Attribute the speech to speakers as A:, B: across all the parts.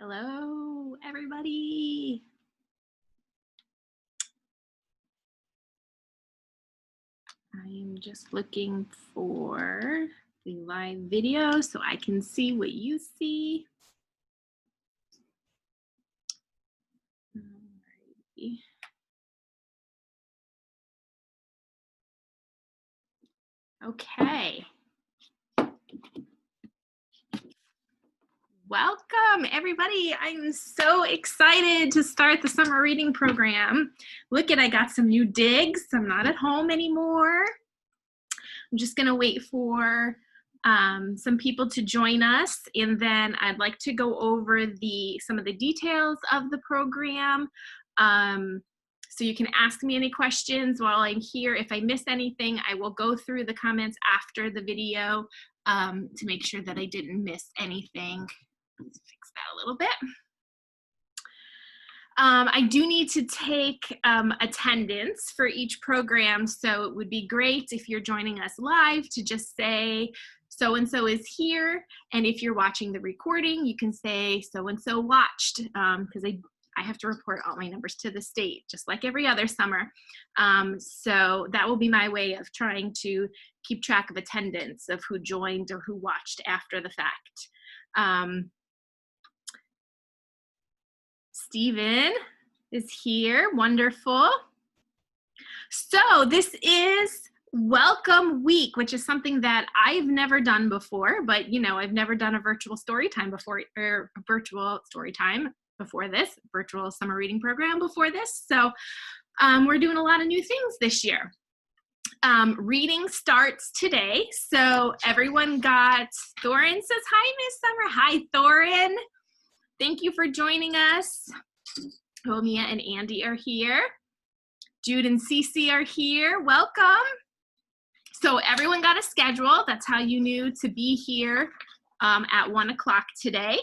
A: Hello, everybody. I am just looking for the live video so I can see what you see. Alrighty. Okay. Welcome, everybody. I'm so excited to start the summer reading program. Look at, I got some new digs. I'm not at home anymore. I'm just going to wait for some people to join us, and then I'd like to go over some of the details of the program. So you can ask me any questions while I'm here. If I miss anything, I will go through the comments after the video to make sure that I didn't miss anything. Let's fix that a little bit. I do need to take attendance for each program, so it would be great if you're joining us live to just say so-and-so is here, and if you're watching the recording, you can say so-and-so watched, because I have to report all my numbers to the state, just like every other summer. So that will be my way of trying to keep track of attendance of who joined or who watched after the fact. Stephen is here, wonderful. So this is Welcome Week, which is something that I've never done before, but you know, I've never done a virtual story time before, or a virtual story time before this, virtual summer reading program before this. So we're doing a lot of new things this year. Reading starts today. So everyone got, Thorin says, hi, Miss Summer. Hi, Thorin. Thank you for joining us. Mia and Andy are here. Jude and Cece are here. Welcome. So everyone got a schedule. That's how you knew to be here at 1 o'clock today.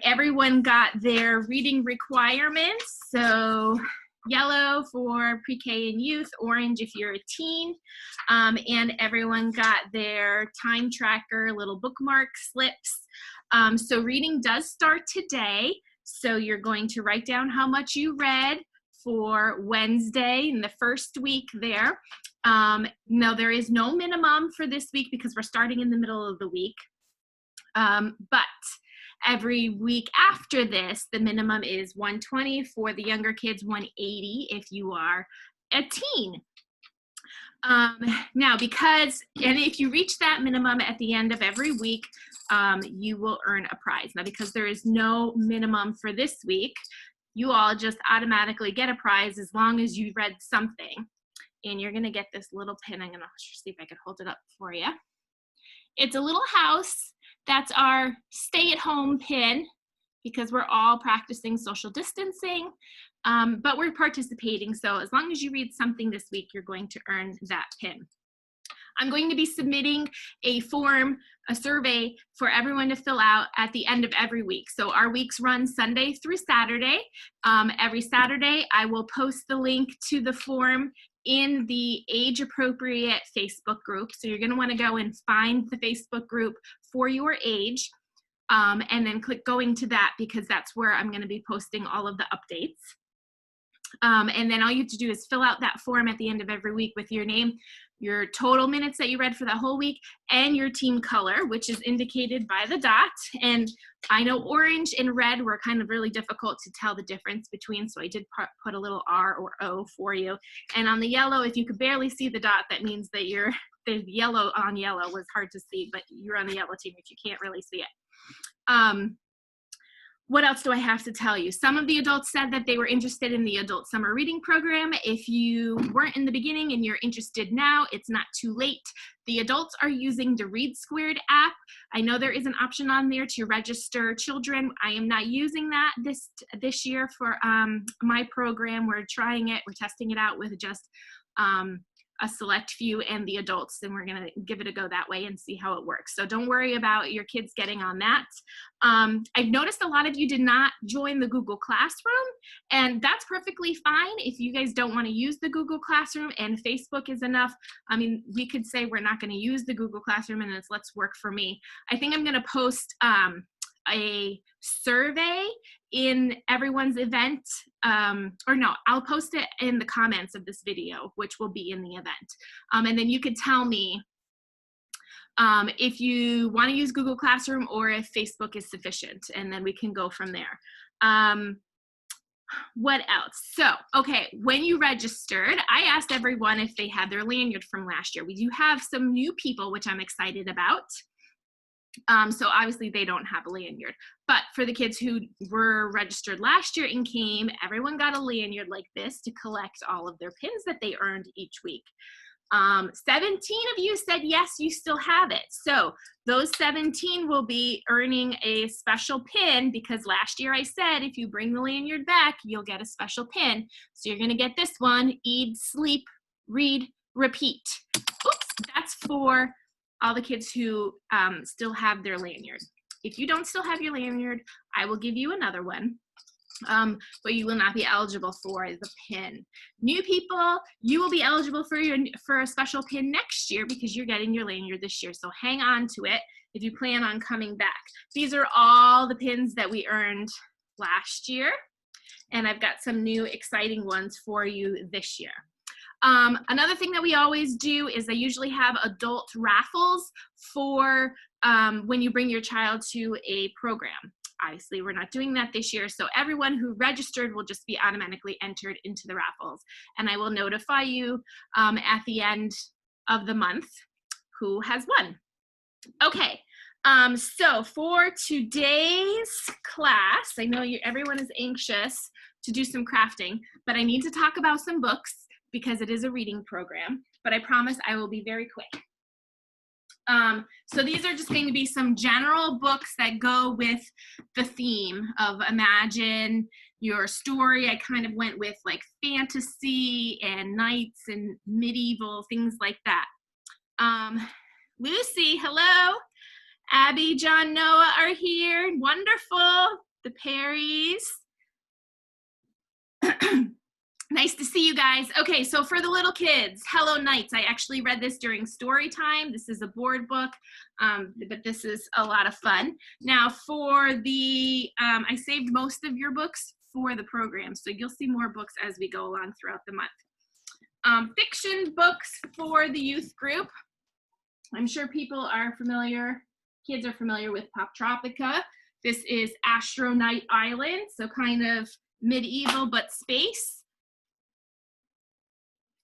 A: Everyone got their reading requirements. So yellow for pre-K and youth, orange if you're a teen, and everyone got their time tracker, little bookmark slips. So reading does start today. So you're going to write down how much you read for Wednesday in the first week there. No, there is no minimum for this week because we're starting in the middle of the week. But every week after this, the minimum is 120 for the younger kids, 180 if you are a teen. Now, and if you reach that minimum at the end of every week, you will earn a prize. Now, because there is no minimum for this week, you all just automatically get a prize as long as you read something. And you're gonna get this little pin. I'm gonna see if I can hold it up for you. It's a little house. That's our stay-at-home pin because we're all practicing social distancing. But we're participating, so as long as you read something this week, you're going to earn that pin. I'm going to be submitting a form, a survey for everyone to fill out at the end of every week. So our weeks run Sunday through Saturday. Every Saturday, I will post the link to the form in the age-appropriate Facebook group. So you're gonna wanna go and find the Facebook group for your age, and then click going to that because that's where I'm gonna be posting all of the updates. And then all you have to do is fill out that form at the end of every week with your name, your total minutes that you read for that whole week, and your team color, which is indicated by the dot. And I know orange and red were kind of really difficult to tell the difference between, so I did put a little R or O for you. And on the yellow, if you could barely see the dot, that means that the yellow on yellow was hard to see, but you're on the yellow team if you can't really see it. What else do I have to tell you? Some of the adults said that they were interested in the adult summer reading program. If you weren't in the beginning and you're interested now, it's not too late. The adults are using the Read Squared app. I know there is an option on there to register children. I am not using that this year for my program. We're trying it, we're testing it out with just a select few and the adults, and we're gonna give it a go that way and see how it works. So don't worry about your kids getting on that. I've noticed a lot of you did not join the Google Classroom, and that's perfectly fine if you guys don't wanna use the Google Classroom and Facebook is enough. I mean, we could say we're not gonna use the Google Classroom and it's let's work for me. I think I'm gonna post a survey in everyone's event, or no, I'll post it in the comments of this video, which will be in the event. And then you could tell me if you want to use Google Classroom or if Facebook is sufficient, and then we can go from there. What else? So, okay, when you registered, I asked everyone if they had their lanyard from last year. We do have some new people, which I'm excited about. So obviously they don't have a lanyard, but for the kids who were registered last year and came, everyone got a lanyard like this to collect all of their pins that they earned each week. 17 of you said yes, you still have it. So those 17 will be earning a special pin, because last year I said if you bring the lanyard back, you'll get a special pin. So you're going to get this one: eat, sleep, read, repeat. Oops, that's for all the kids who still have their lanyard. If you don't still have your lanyard, I will give you another one. But you will not be eligible for the pin. New people, you will be eligible for a special pin next year because you're getting your lanyard this year. So hang on to it if you plan on coming back. These are all the pins that we earned last year, and I've got some new exciting ones for you this year. Another thing that we always do is I usually have adult raffles for when you bring your child to a program. Obviously, we're not doing that this year, so everyone who registered will just be automatically entered into the raffles, and I will notify you at the end of the month who has won. Okay, so for today's class, I know everyone is anxious to do some crafting, but I need to talk about some books because it is a reading program, but I promise I will be very quick. So these are just going to be some general books that go with the theme of imagine your story. I kind of went with like fantasy and knights and medieval, things like that. Lucy, hello. Abby, John, Noah are here. Wonderful. The Perrys. Nice to see you guys. Okay, so for the little kids, Hello Knights. I actually read this during story time. This is a board book, but this is a lot of fun. Now for the, I saved most of your books for the program, so you'll see more books as we go along throughout the month. Fiction books for the youth group. I'm sure people are familiar, kids are familiar with Poptropica. This is Astronaut Island, so kind of medieval but space.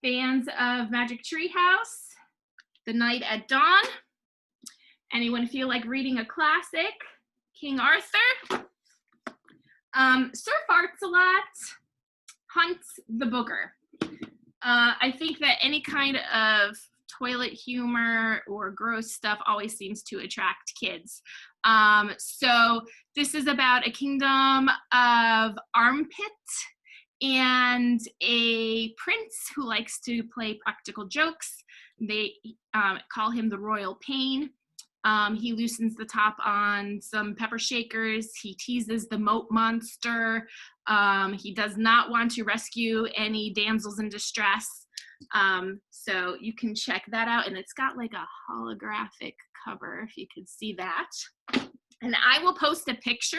A: Fans of Magic Tree House, The Night at Dawn. Anyone feel like reading a classic? King Arthur. Surf Arts a lot. Hunt the Booger. I think that any kind of toilet humor or gross stuff always seems to attract kids. So this is about a kingdom of armpit and a prince who likes to play practical jokes. They call him the Royal Pain. He loosens the top on some pepper shakers. He teases the moat monster. He does not want to rescue any damsels in distress. So you can check that out, and it's got like a holographic cover, if you could see that. And I will post a picture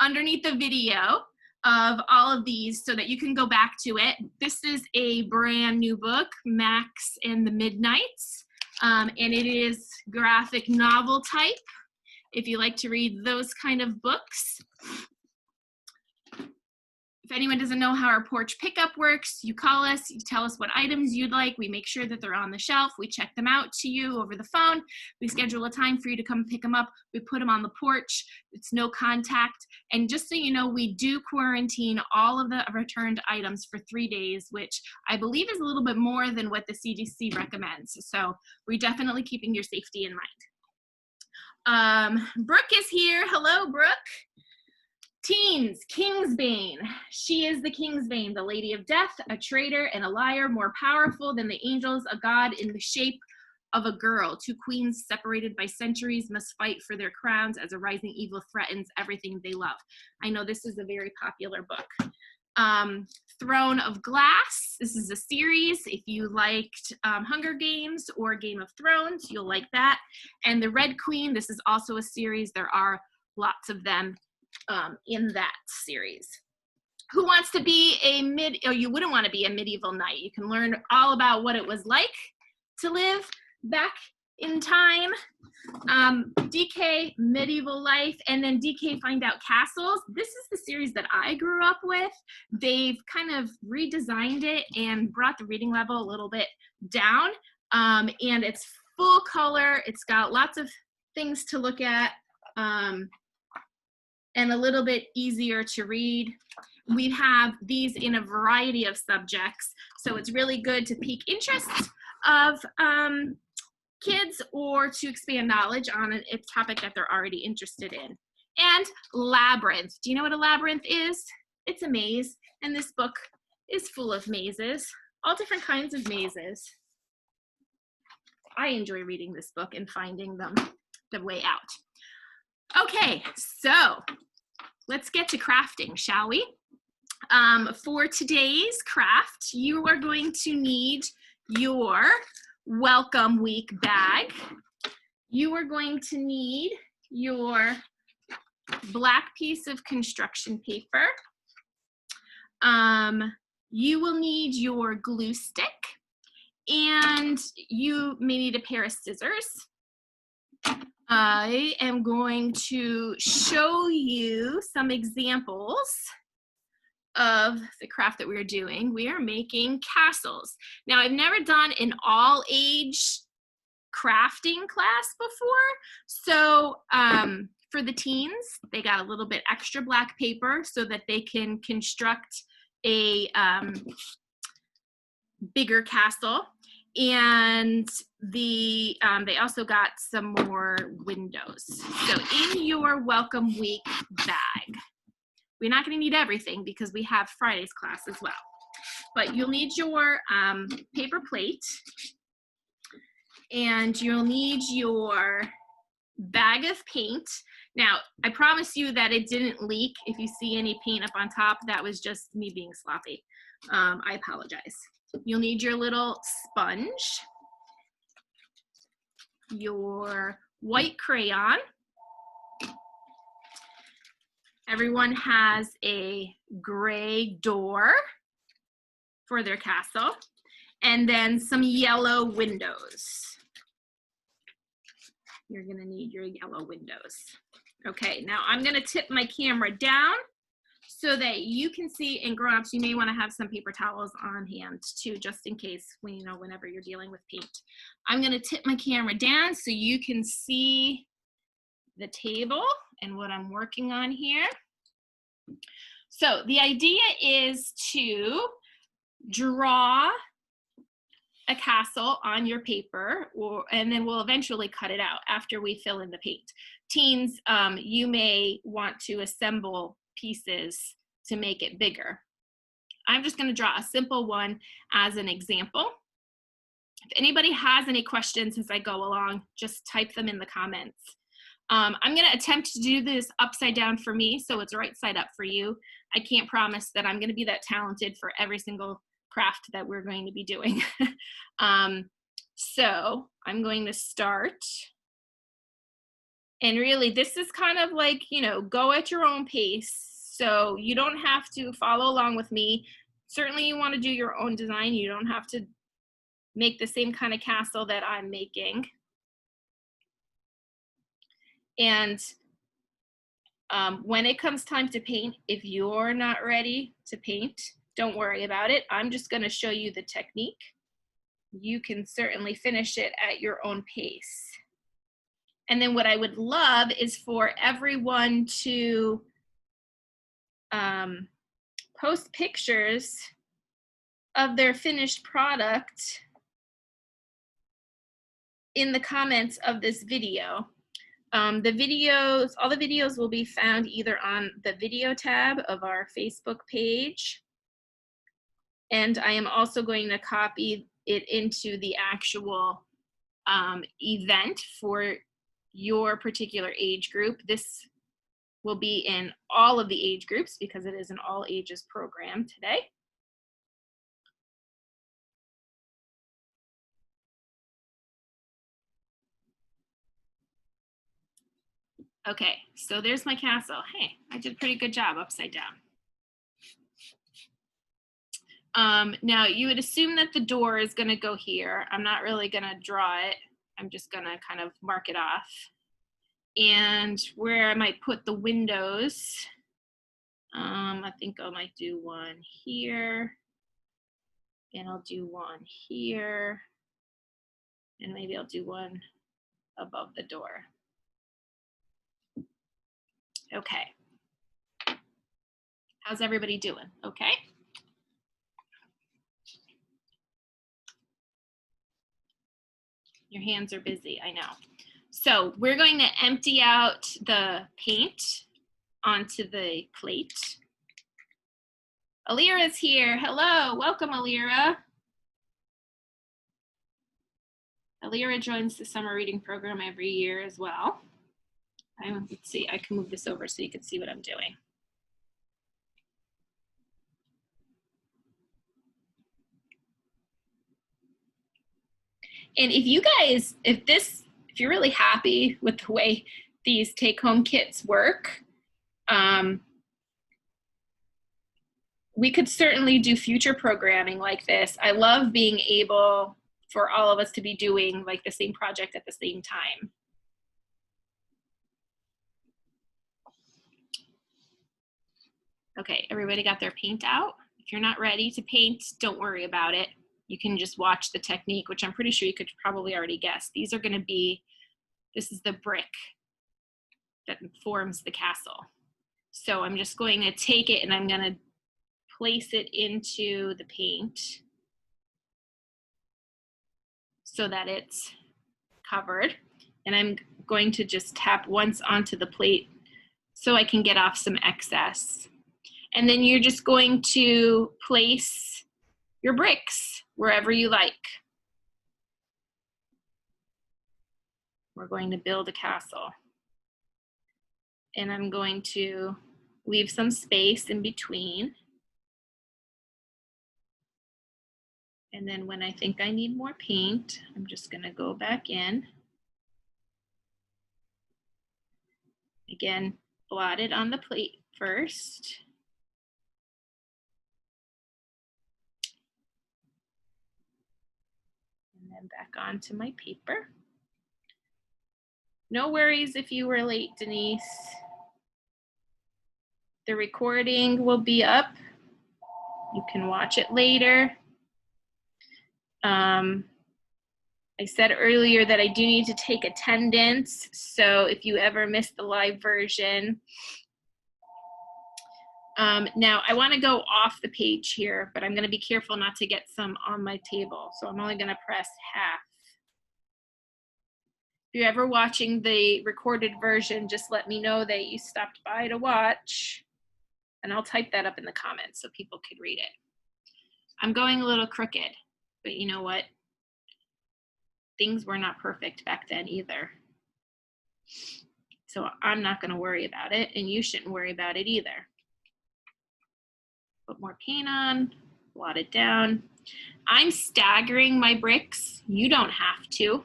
A: underneath the video of all of these so that you can go back to it. This is a brand new book, Max and the Midnights, and it is graphic novel type, if you like to read those kind of books. If anyone doesn't know how our porch pickup works, you call us, you tell us what items you'd like, we make sure that they're on the shelf, we check them out to you over the phone, we schedule a time for you to come pick them up, we put them on the porch, it's no contact, and just so you know, we do quarantine all of the returned items for 3 days, which I believe is a little bit more than what the CDC recommends, so we're definitely keeping your safety in mind. Brooke is here. Hello, Brooke. Teens, Kingsbane. She is the Kingsbane, the Lady of Death, a traitor and a liar, more powerful than the angels, a god in the shape of a girl. Two queens separated by centuries must fight for their crowns as a rising evil threatens everything they love. I know this is a very popular book. Throne of Glass. This is a series. If you liked Hunger Games or Game of Thrones, you'll like that. And The Red Queen. This is also a series. There are lots of them in that series. Who wants to be you wouldn't want to be a medieval knight. You can learn all about what it was like to live back in time. DK medieval life, and then DK find out castles. This is the series that I grew up with. They've kind of redesigned it and brought the reading level a little bit down, and it's full color. It's got lots of things to look at, and a little bit easier to read. We have these in a variety of subjects, so it's really good to pique interest of kids or to expand knowledge on a topic that they're already interested in. And labyrinth. Do you know what a labyrinth is? It's a maze, and this book is full of mazes, all different kinds of mazes. I enjoy reading this book and finding them the way out. Okay, so let's get to crafting, shall we? For today's craft, you are going to need your Welcome Week bag. You are going to need your black piece of construction paper. You will need your glue stick, and you may need a pair of scissors. I am going to show you some examples of the craft that we're doing. We are making castles. Now, I've never done an all-age crafting class before, so for the teens, they got a little bit extra black paper so that they can construct a bigger castle, and they also got some more windows. So in your Welcome Week bag, we're not going to need everything because we have Friday's class as well. But you'll need your paper plate, and you'll need your bag of paint. Now, I promise you that it didn't leak. If you see any paint up on top, that was just me being sloppy. I apologize. You'll need your little sponge, your white crayon. Everyone has a gray door for their castle, and then some yellow windows. You're gonna need your yellow windows. Okay, now I'm gonna tip my camera down so that you can see, and grown-ups, you may wanna have some paper towels on hand too, just in case, whenever you're dealing with paint. I'm gonna tip my camera down so you can see the table and what I'm working on here. So the idea is to draw a castle on your paper, and then we'll eventually cut it out after we fill in the paint. Teens, you may want to assemble pieces to make it bigger. I'm just going to draw a simple one as an example. If anybody has any questions as I go along, just type them in the comments. I'm going to attempt to do this upside down for me, so it's right side up for you. I can't promise that I'm going to be that talented for every single craft that we're going to be doing. So I'm going to start. And really, this is kind of like, go at your own pace. So you don't have to follow along with me. Certainly you want to do your own design. You don't have to make the same kind of castle that I'm making. And when it comes time to paint, if you're not ready to paint, don't worry about it. I'm just going to show you the technique. You can certainly finish it at your own pace. And then what I would love is for everyone to post pictures of their finished product in the comments of this video. All the videos will be found either on the video tab of our Facebook page, and I am also going to copy it into the actual event for your particular age group. This will be in all of the age groups because it is an all ages program today. Okay, so there's my castle. Hey, I did a pretty good job upside down. Now you would assume that the door is gonna go here. I'm not really gonna draw it. I'm just gonna kind of mark it off. And where I might put the windows, I think I might do one here, and I'll do one here, and maybe I'll do one above the door. Okay. How's everybody doing? Okay. Your hands are busy, I know. So we're going to empty out the paint onto the plate. Alira's here. Hello, welcome Alira. Alira joins the summer reading program every year as well. Let's see, I can move this over so you can see what I'm doing. And if you guys, if you're really happy with the way these take-home kits work, we could certainly do future programming like this. I love being able for all of us to be doing like the same project at the same time. Okay, everybody got their paint out? If you're not ready to paint, don't worry about it. You can just watch the technique, which I'm pretty sure you could probably already guess. These are gonna be, this is the brick that forms the castle. So I'm just going to take it and I'm gonna place it into the paint so that it's covered. And I'm going to just tap once onto the plate so I can get off some excess. And then you're just going to place your bricks wherever you like. We're going to build a castle. And I'm going to leave some space in between. And then when I think I need more paint, I'm just gonna go back in. Again, blot it on the plate first. And then back onto my paper. No worries if you were late, Denise. The recording will be up. You can watch it later. I said earlier that I do need to take attendance. So if you ever miss the live version. Now I want to go off the page here, but I'm going to be careful not to get some on my table. So I'm only going to press half. If you're ever watching the recorded version, just let me know that you stopped by to watch, and I'll type that up in the comments so people can read it. I'm going a little crooked, but you know what? Things were not perfect back then either. So I'm not going to worry about it, and you shouldn't worry about it either. Put more paint on, blot it down. I'm staggering my bricks. You don't have to.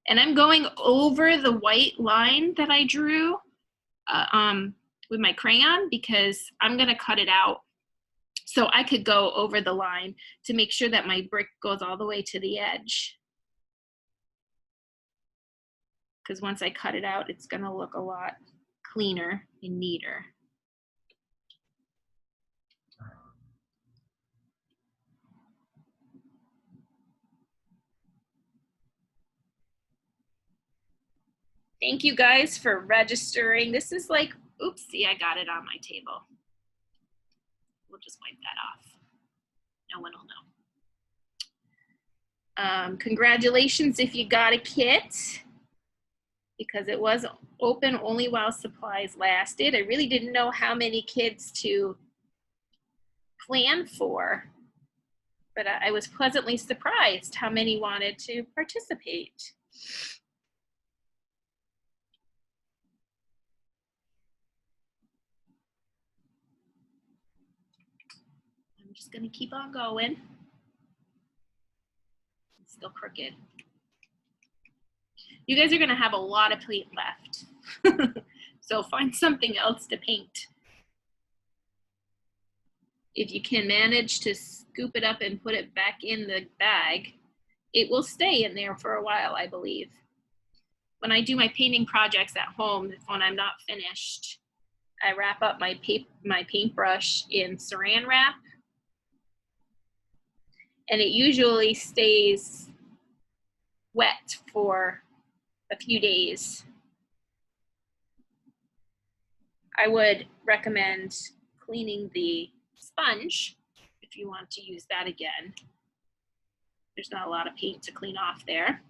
A: And I'm going over the white line that I drew with my crayon because I'm gonna cut it out. So I could go over the line to make sure that my brick goes all the way to the edge. Because once I cut it out, it's gonna look a lot cleaner and neater. Thank you guys for registering. This is like, oopsie, I got it on my table. We'll just wipe that off. No one will know. Congratulations if you got a kit, because it was open only while supplies lasted. I really didn't know how many kids to plan for, but I was pleasantly surprised how many wanted to participate. I'm just gonna keep on going. It's still crooked. You guys are gonna have a lot of paint left. So find something else to paint. If you can manage to scoop it up and put it back in the bag, it will stay in there for a while, I believe. When I do my painting projects at home, when I'm not finished, I wrap up my paintbrush in saran wrap, and it usually stays wet for a few days. I would recommend cleaning the sponge if you want to use that again. There's not a lot of paint to clean off there.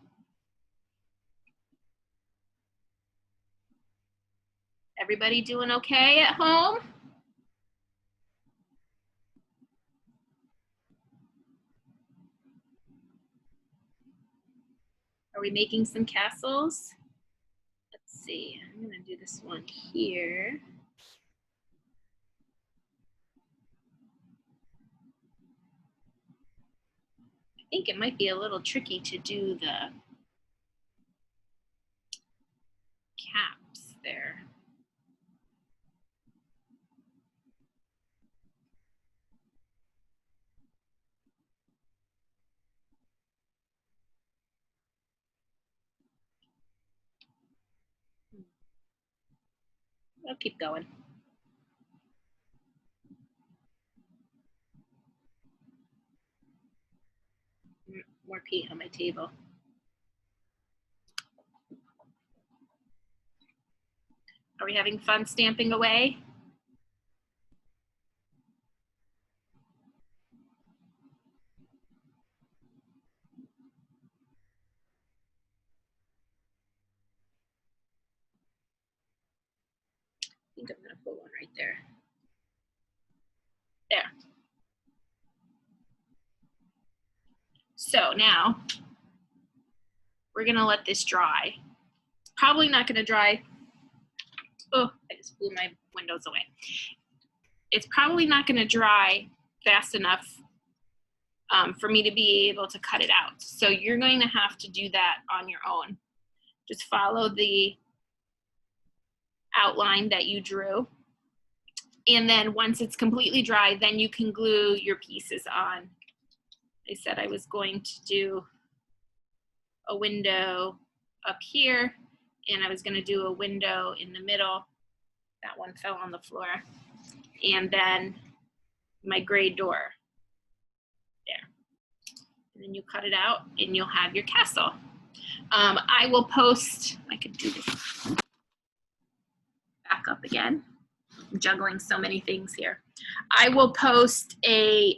A: Everybody doing okay at home? Are we making some castles? Let's see, I'm gonna do this one here. I think it might be a little tricky to do the caps there. I'll keep going. More paint on my table. Are we having fun stamping away? I think I'm gonna put one right there. There. So now we're gonna let this dry. It's probably not gonna dry. Oh, I just blew my windows away. It's probably not gonna dry fast enough for me to be able to cut it out. So you're going to have to do that on your own. Just follow the outline that you drew. And then once it's completely dry, then you can glue your pieces on. I said I was going to do a window up here, and I was going to do a window in the middle. That one fell on the floor. And then my gray door there. And then you cut it out and you'll have your castle. I will post, I could do this back up again. I'm juggling so many things here. I will post a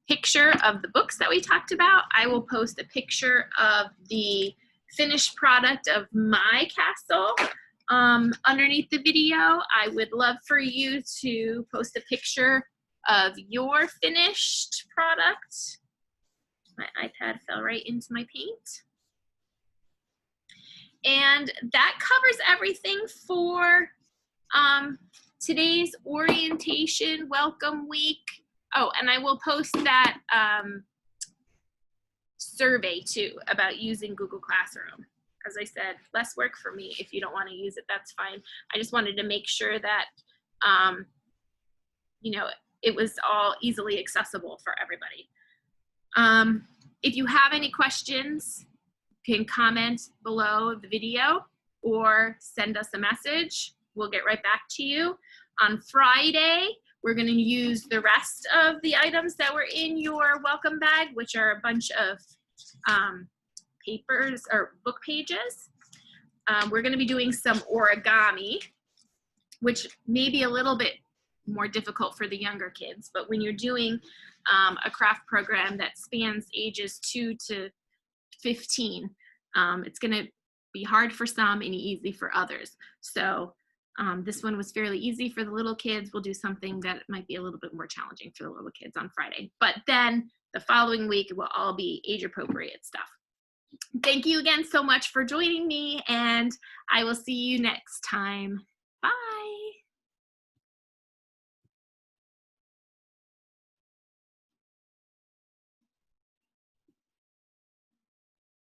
A: picture of the books that we talked about. I will post a picture of the finished product of my castle underneath the video. I would love for you to post a picture of your finished product. My iPad fell right into my paint. And that covers everything for today's orientation welcome week. Oh, and I will post that survey too about using Google Classroom. As I said, less work for me. If you don't want to use it, that's fine. I just wanted to make sure that, you know, it was all easily accessible for everybody. If you have any questions, you can comment below the video or send us a message. We'll get right back to you. On Friday, we're going to use the rest of the items that were in your welcome bag, which are a bunch of papers or book pages. We're going to be doing some origami, which may be a little bit more difficult for the younger kids, but when you're doing a craft program that spans ages 2 to 15, it's going to be hard for some and easy for others. So this one was fairly easy for the little kids. We'll do something that might be a little bit more challenging for the little kids on Friday. But then the following week will all be age-appropriate stuff. Thank you again so much for joining me, and I will see you next time.